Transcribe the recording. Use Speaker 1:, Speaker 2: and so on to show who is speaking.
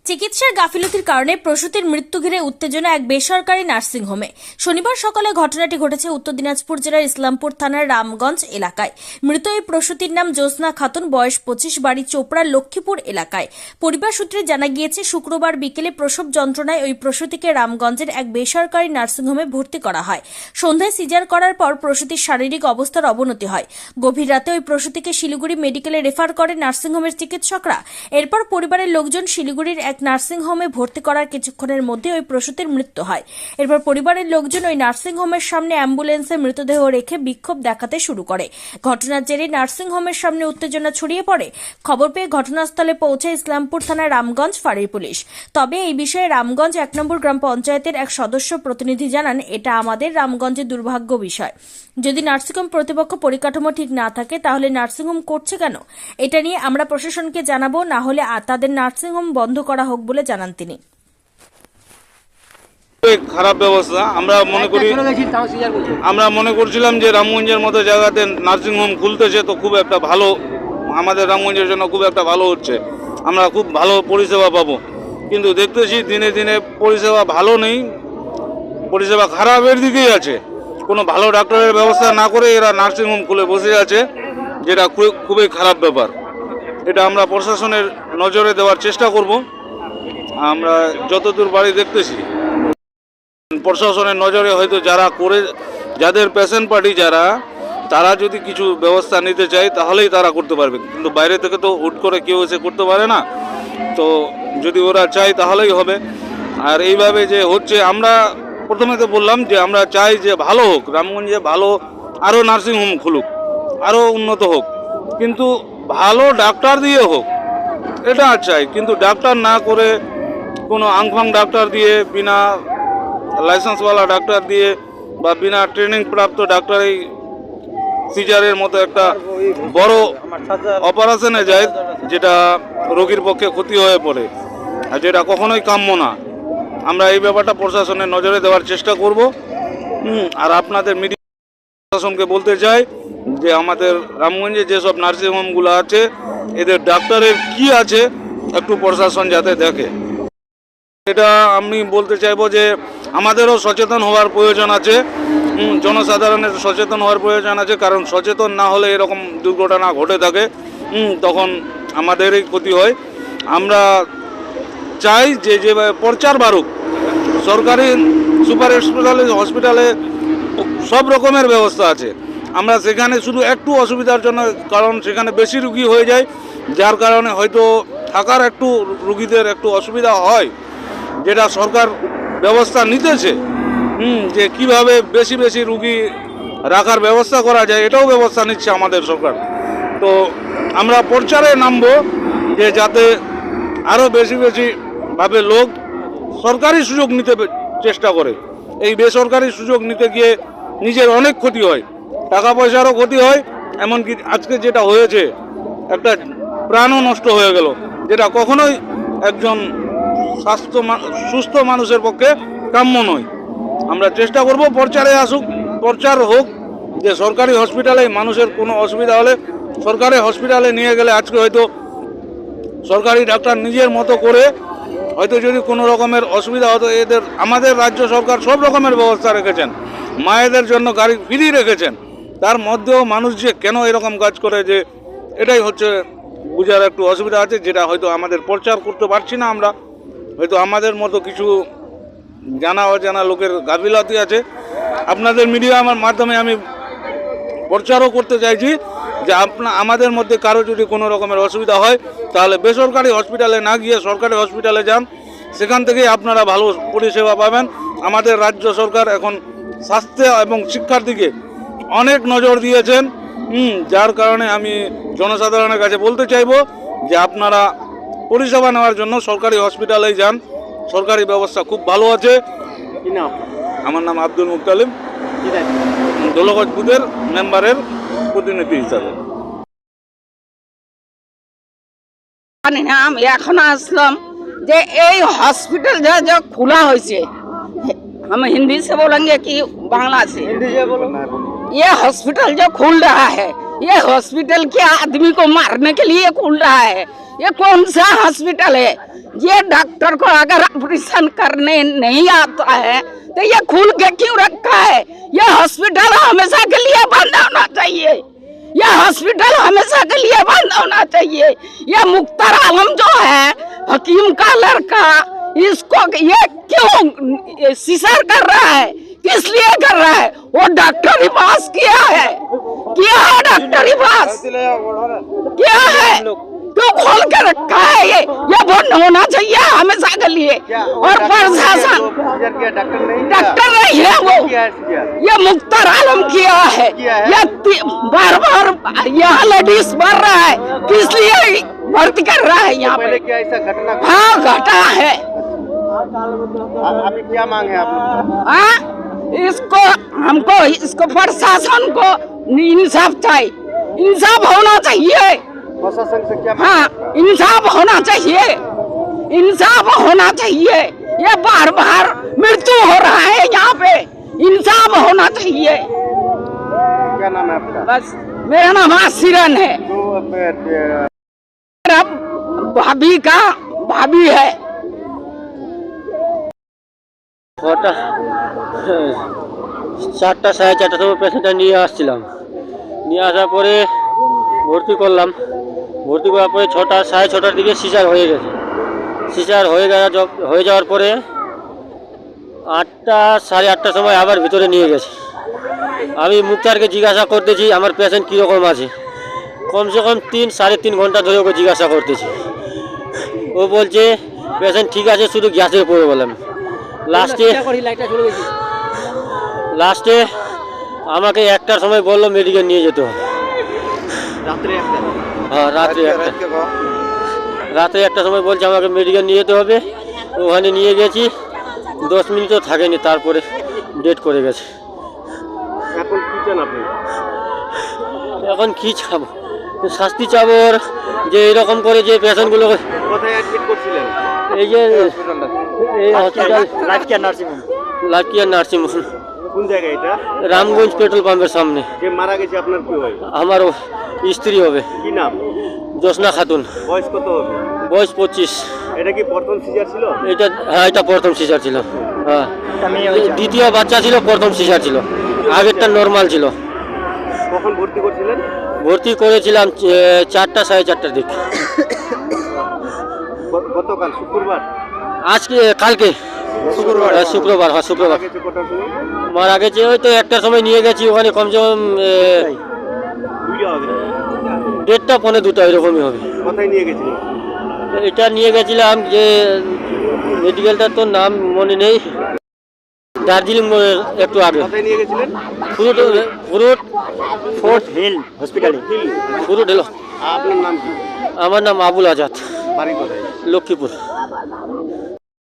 Speaker 1: চিকিৎসার গাফিলতির কারণে প্রসূতির মৃত্যু ঘিরে উত্তেজনা এক বেসরকারি নার্সিংহোমে। শনিবার সকালে ঘটনাটি ঘটেছে উত্তর দিনাজপুর জেলার ইসলামপুর থানার রামগঞ্জ এলাকায়। মৃত এই প্রসূতির নাম জ্যোৎস্না খাতুন, বয়স 25, বাড়ি চোপড়ার লক্ষ্মীপুর এলাকায়। পরিবার সূত্রে জানা গিয়েছে, শুক্রবার বিকেলে প্রসব যন্ত্রণায় ওই প্রসূতিকে রামগঞ্জের এক বেসরকারি নার্সিংহোমে ভর্তি করা হয়। সন্ধ্যায় সিজার করার পর প্রসূতির শারীরিক অবস্থার অবনতি হয়। গভীর রাতে ওই প্রসূতিকে শিলিগুড়ি মেডিকেলে রেফার করে নার্সিংহোমের চিকিৎসকরা। এরপর পরিবারের লোকজন শিলিগুড়ির এক নার্সিংহোমে ভর্তি করার কিছুক্ষণের মধ্যে ওই প্রসূতির মৃত্যু হয়। এরপর পরিবারের লোকজন ওই নার্সিংহোমের সামনে অ্যাম্বুলেন্সে মৃতদেহ রেখে বিক্ষোভ দেখাতে শুরু করে। ঘটনার জেরে নার্সিংহোমের সামনে উত্তেজনা ছড়িয়ে পড়ে। খবর পেয়ে ঘটনাস্থলে পৌঁছে ইসলামপুর থানার রামগঞ্জ ফাঁড়ির পুলিশ। তবে এই বিষয়ে রামগঞ্জ 1 নম্বর গ্রাম পঞ্চায়েতের এক সদস্য প্রতিনিধি জানান, এটা আমাদের রামগঞ্জের দুর্ভাগ্য বিষয়। যদি নার্সিংহোম কর্তৃপক্ষ পরিকাঠামো ঠিক না থাকে তাহলে নার্সিংহোম করছে কেন? এটা নিয়ে আমরা প্রশাসনকে জানাবো, না হলে তাদের নার্সিংহোম বন্ধ করা হোক বলে জানান তিনি।
Speaker 2: খারাপ ব্যবস্থা আমরা মনে করছিলাম যে রামগঞ্জের মতো জায়গাতে নার্সিংহোম খুলতেছে, তো খুব একটা ভালো, আমাদের রামগঞ্জের জন্য খুব একটা ভালো হচ্ছে, আমরা খুব ভালো পরিষেবা পাবো। কিন্তু দেখতেছি দিনে দিনে পরিষেবা ভালো নেই, পরিষেবা খারাপের দিকেই আছে। কোনো ভালো ডাক্তারের ব্যবস্থা না করে এরা নার্সিংহোম খুলে বসে আছে, যেটা খুবই খারাপ ব্যাপার। এটা আমরা প্রশাসনের নজরে দেওয়ার চেষ্টা করব। আমরা যতদূর বাড়ি দেখতেছি প্রশাসনের নজরে হয়তো যাদের পেশেন্ট পার্টি তারা যদি কিছু ব্যবস্থা নিতে চায় তাহলেই তারা করতে পারবে, কিন্তু বাইরে থেকে তো হুট করে কেউ এসে করতে পারে না। তো যদি ওরা চায় তাহলেই হবে। আর এইভাবে যে হচ্ছে, আমরা প্রথমে তো বললাম যে আমরা চাই যে ভালো হোক, রামগঞ্জে ভালো আরও নার্সিংহোম খুলুক, আরও উন্নত হোক, কিন্তু ভালো ডাক্তার দিয়ে হোক, এটা চাই। কিন্তু ডাক্তার না করে কোনো আংফাং ডাক্তার দিয়ে, বিনা লাইসেন্সওয়ালা ডাক্তার দিয়ে বা বিনা ট্রেনিং প্রাপ্ত ডাক্তার এই সিজারের মতো একটা বড় অপারেশনে যায়, যেটা রোগীর পক্ষে ক্ষতি হয়ে পড়ে, আর যেটা কখনোই কাম্য না। আমরা এই ব্যাপারটা প্রশাসনের নজরে দেওয়ার চেষ্টা করব। আর আপনাদের মিডিয়া প্রশাসনকে বলতে চাই যে আমাদের রামগঞ্জে যেসব নার্সিংহোমগুলো আছে এদের ডাক্তারের কি আছে একটু প্রশাসন যাতে দেখে। এটা আমি বলতে চাইবো যে আমাদেরও সচেতন হওয়ার প্রয়োজন আছে, জনসাধারণের সচেতন হওয়ার প্রয়োজন আছে, কারণ সচেতন না হলে এরকম দুর্ঘটনা ঘটে থাকে, তখন আমাদেরই ক্ষতি হয়। আমরা চাই যে প্রচার বাড়ুক, সরকারি সুপার স্পেশালিস্ট হসপিটালে সব রকমের ব্যবস্থা আছে। আমরা সেখানে শুধু একটু অসুবিধার জন্য, কারণ সেখানে বেশি রুগী হয়ে যায়, যার কারণে হয়তো থাকার রুগীদের একটু অসুবিধা হয়, যেটা সরকার ব্যবস্থা নিতেছে, যে কিভাবে বেশি বেশি রুগী রাখার ব্যবস্থা করা যায়, এটাও ব্যবস্থা নিচ্ছে আমাদের সরকার। তো আমরা প্রচারে নামবো যে যাতে আরও বেশি বেশিভাবে লোক সরকারি সুযোগ নিতে চেষ্টা করে। এই বেসরকারি সুযোগ নিতে গিয়ে নিজের অনেক ক্ষতি হয়, টাকা পয়সারও ক্ষতি হয়, এমনকি আজকে যেটা হয়েছে একটা প্রাণও নষ্ট হয়ে গেল, যেটা কখনোই একজন সুস্থ মানুষের পক্ষে কাম্য নয়। আমরা চেষ্টা করব প্রচারে আসুক, প্রচার হোক যে সরকারি হসপিটালে মানুষের কোনো অসুবিধা হলে সরকারি হসপিটালে নিয়ে গেলে, আজকে হয়তো সরকারি ডাক্তার নিজের মতো করে হয়তো যদি কোনো রকমের অসুবিধা হতো, আমাদের রাজ্য সরকার সব রকমের ব্যবস্থা রেখেছেন, মায়েদের জন্য গাড়ি ফ্রি রেখেছেন, তার মধ্যেও মানুষ যে কেন এরকম কাজ করে, যে এটাই হচ্ছে বুঝার একটু অসুবিধা আছে, যেটা হয়তো আমাদের প্রচার করতে পারছি না। আমরা হয়তো আমাদের মতো কিছু জানা অজানা লোকের গাফিলতি আছে। আপনাদের মিডিয়ার মাধ্যমে আমি প্রচারও করতে চাইছি যে আমাদের মধ্যে কারো যদি কোনো রকমের অসুবিধা হয় তাহলে বেসরকারি হসপিটালে না গিয়ে সরকারি হসপিটালে যান, সেখান থেকেই আপনারা ভালো পরিষেবা পাবেন। আমাদের রাজ্য সরকার এখন স্বাস্থ্য এবং শিক্ষার দিকে অনেক নজর দিয়েছেন, যার কারণে আমি জনসাধারণের কাছে বলতে চাইব যে আপনারা পরিষেবা নেওয়ার জন্য সরকারি হসপিটালেই যান, সরকারি ব্যবস্থা খুব ভালো আছে। আমার নাম আব্দুল মুক্তালিম, দোলগঞ্জ বুথের মেম্বারের প্রতিনিধি হিসাবে।
Speaker 3: আমি এখন আসলাম যে এই हॉस्पिटल जो खुला होइसे, हम हिंदी से बोलेंगे कि बांग्ला से? ये हॉस्पिटल जो खुल रहा है, ये हॉस्पिटल क्या आदमी को मारने के लिए खुल रहा है? ये कौन सा हॉस्पिटल है ये डॉक्टर को अगर ऑपरेशन करने नहीं आता है तो ये खोल के क्यों रखा है? ये हॉस्पिटल हमेशा के लिए बंद होना चाहिए। ये हॉस्पिटल हमेशा के लिए बंद होना चाहिए। ये मुख्तार आलम जो है हकीम का लड़का, इसको ये क्यों सिसर कर रहा है? किस लिए कर रहा है? वो डॉक्टरी पास किया है डॉक्टरी पास किया है, क्यों खोल के रखा है? ये बंद होना चाहिए हमेशा के लिए। और प्रशासन डॉक्टर नहीं है वो, ये मुख्तार आलम किया है। ये बार बार यहाँ लेडीज मर रहा है, किस लिए भर्ती कर रहा है यहाँ पे?
Speaker 4: क्या ऐसा घटना?
Speaker 3: हाँ घटा है।
Speaker 4: अभी क्या मांग है आप लोग?
Speaker 3: हाँ इसको हमको इसको प्रशासन को इंसाफ चाहिए, इंसाफ होना चाहिए।
Speaker 4: प्रशासन से क्या?
Speaker 3: हाँ इंसाफ होना चाहिए, इंसाफ होना चाहिए। ये बार बार मृत्यु हो रहा है यहाँ पे, इंसाफ होना चाहिए।
Speaker 4: क्या नाम है आपका?
Speaker 3: बस मेरा नाम आसिरन है,
Speaker 4: तो
Speaker 3: मेरा भाभी है।
Speaker 5: ছটা 4টা সাড়ে 4টার সময় পেশেন্টটা নিয়ে আসছিলাম, নিয়ে আসার পরে ভর্তি করলাম। ভর্তি করার পরে 6টা সাড়ে 6টার দিকে সিজার হয়ে গেছে। সিজার হয়ে যাওয়ার পরে 8টা সাড়ে 8টার সময় আবার ভিতরে নিয়ে গেছে। আমি মুক্তারকে জিজ্ঞাসা করতেছি আমার পেশেন্ট কীরকম আছে, কমসে কম 3-3.5 ঘন্টা ধরে ওকে জিজ্ঞাসা করতেছি। ও বলছে পেশেন্ট ঠিক আছে, শুধু গ্যাসের প্রবলেম। লাস্টে আমাকে 1টার সময় বললো মেডিকেল নিয়ে যেতে হবে। হ্যাঁ রাত্রে 1টার সময় বলছে আমাকে মেডিকেল নিয়ে যেতে হবে। ওখানে নিয়ে গেছি, 10 মিনিটও থাকেনি, তারপরে ডেট করে গেছে।
Speaker 4: এখন কি চান আপনি?
Speaker 5: এখন কি চাবো? শাস্তি চাবো ওর, যে এরকম করে যে পেশেন্টগুলো
Speaker 4: কোথায় অ্যাডমিট করছিলেন?
Speaker 5: এই যে এই hospital
Speaker 4: Latkia nursing home.
Speaker 5: Latkia nursing home,
Speaker 4: কোন জায়গায় এটা?
Speaker 5: রামগঞ্জ পেট্রোল পাম্পের সামনে।
Speaker 4: যে মারা গেছে আপনার কি হয়?
Speaker 5: আমার স্ত্রী হবে,
Speaker 4: কি নাম?
Speaker 5: জ্যোৎস্না খাতুন,
Speaker 4: বয়স কত হবে?
Speaker 5: বয়স 25।
Speaker 4: এটা কি প্রথম সিজার ছিল?
Speaker 5: এটা প্রথম সিজার ছিল। হ্যাঁ দ্বিতীয় বাচ্চা ছিল, প্রথম সিজার ছিল, আগেরটা নর্মাল ছিল।
Speaker 4: কখন ভর্তি করছিলেন?
Speaker 5: ভর্তি করেছিলাম 4টা সাড়ে 4টার দিকে।
Speaker 4: গতকাল শুক্রবার?
Speaker 5: কালকে শুক্রবার। হ্যাঁ শুক্রবার।
Speaker 4: মারা গেছে কটার সময়?
Speaker 5: মারা গেছে ওই তো 1টার সময় নিয়ে গেছি, ওখানে কমসে কম
Speaker 4: 2টা হবে।
Speaker 5: 1:30 পৌনে 2টা এরকমই হবে।
Speaker 4: কোথায় নিয়ে গেছিলেন?
Speaker 5: এটা নিয়ে গেছিলাম যে মেডিকেলটার তো নাম মনে নেই, দার্জিলিং একটু আগে।
Speaker 4: কোথায় নিয়ে গেছিলেন?
Speaker 5: ফোর্ট হিল হসপিটালে। Fort Hill.
Speaker 4: আপনার নাম কি?
Speaker 5: আমার নাম আবুল আজাদ,
Speaker 4: বাড়ি কোথায়?
Speaker 5: লক্ষ্মীপুর।